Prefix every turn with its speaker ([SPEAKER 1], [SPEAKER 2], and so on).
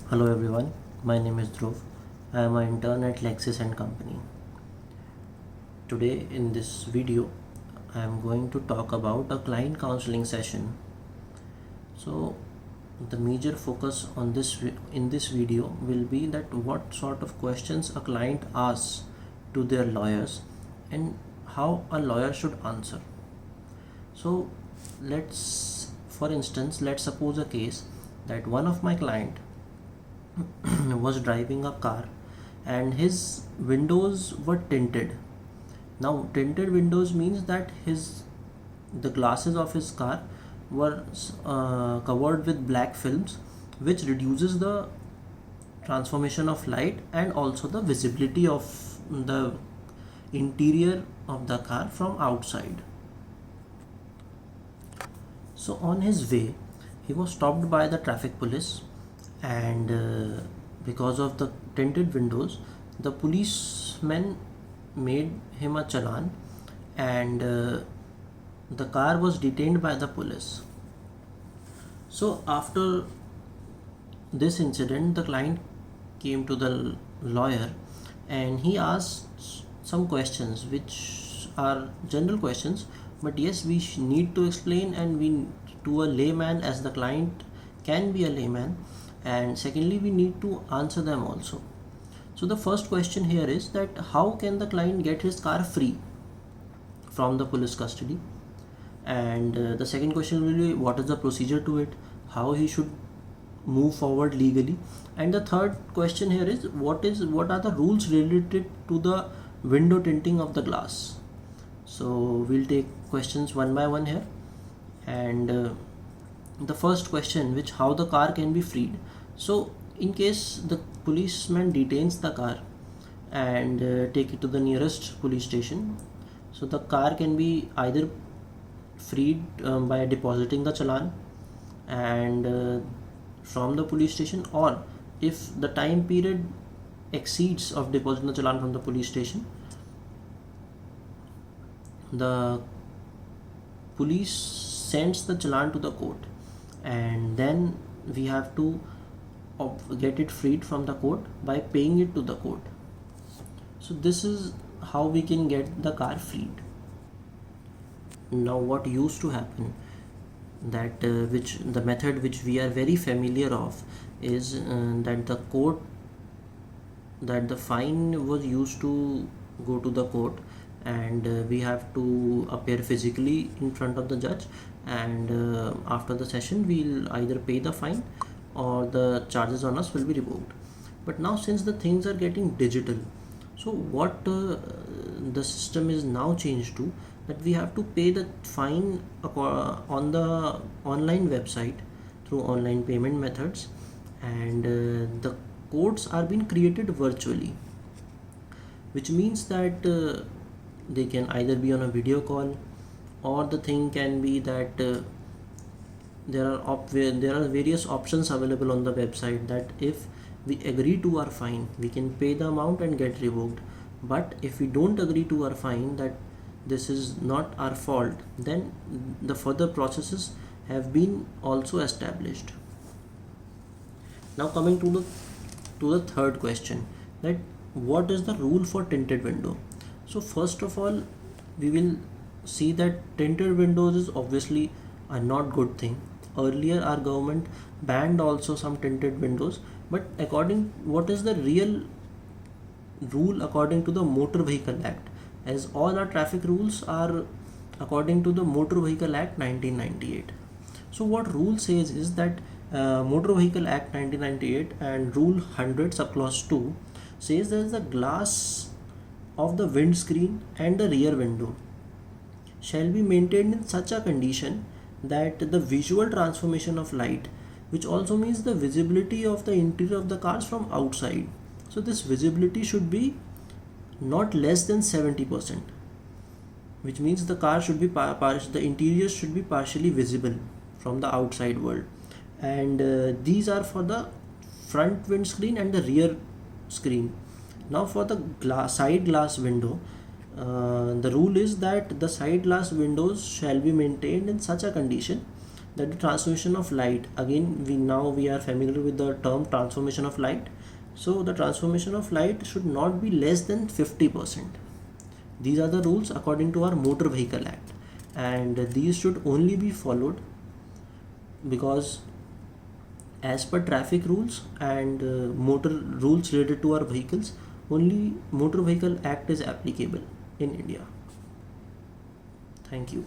[SPEAKER 1] Hello everyone, my name is Dhruv. I am an intern at Lexis and Company. Today in this video, I am going to talk about a client counseling session. So the major focus on in this video will be that what sort of questions a client asks to their lawyers and how a lawyer should answer. So for instance, let's suppose a case that one of my client was driving a car and his windows were tinted. Now tinted windows means that the glasses of his car were covered with black films, which reduces the transformation of light and also the visibility of the interior of the car from outside. So on his way, he was stopped by the traffic police, and because of the tinted windows, the policeman made him a challan, and the car was detained by the police. So after this incident, the client came to the lawyer and he asked some questions which are general questions, but yes, we need to explain, and we to a layman, as the client can be a layman, and secondly we need to answer them also. So the first question here is that how can the client get his car free from the police custody, and the second question will be what is the procedure to it, how he should move forward legally, and the third question here is what are the rules related to the window tinting of the glass. So we'll take questions one by one here, and the first question, which how the car can be freed. So in case the policeman detains the car and take it to the nearest police station, so the car can be either freed by depositing the challan and from the police station, or if the time period exceeds of depositing the challan from the police station, the police sends the challan to the court, and then we have to get it freed from the court by paying it to the court. So this is how we can get the car freed. Now what used to happen, that which the method which we are very familiar of is that the fine was used to go to the court, and we have to appear physically in front of the judge, and after the session we'll either pay the fine or the charges on us will be revoked. But now since the things are getting digital, so what the system is now changed to, that we have to pay the fine on the online website through online payment methods, and the courts are being created virtually, which means that they can either be on a video call, or the thing can be that there are various options available on the website, that if we agree to our fine we can pay the amount and get revoked, but if we don't agree to our fine, that this is not our fault, then the further processes have been also established. Now coming to the third question, that what is the rule for tinted window. So first of all, we will see that tinted windows is obviously a not good thing. Earlier our government banned also some tinted windows, but according what is the real rule according to the Motor Vehicle Act, as all our traffic rules are according to the Motor Vehicle Act 1998. So what rule says is that Motor Vehicle Act 1998 and Rule 100 subclause 2 says that the glass of the windscreen and the rear window shall be maintained in such a condition that the visual transformation of light, which also means the visibility of the interior of the cars from outside, so this visibility should be not less than 70%, which means the car should be the interior should be partially visible from the outside world, and these are for the front windscreen and the rear screen. Now for the side glass window, the rule is that the side glass windows shall be maintained in such a condition that the transmission of light, again we are familiar with the term transformation of light. So the transformation of light should not be less than 50%. These are the rules according to our Motor Vehicle Act, and these should only be followed because as per traffic rules and motor rules related to our vehicles, only Motor Vehicle Act is applicable in India. Thank you.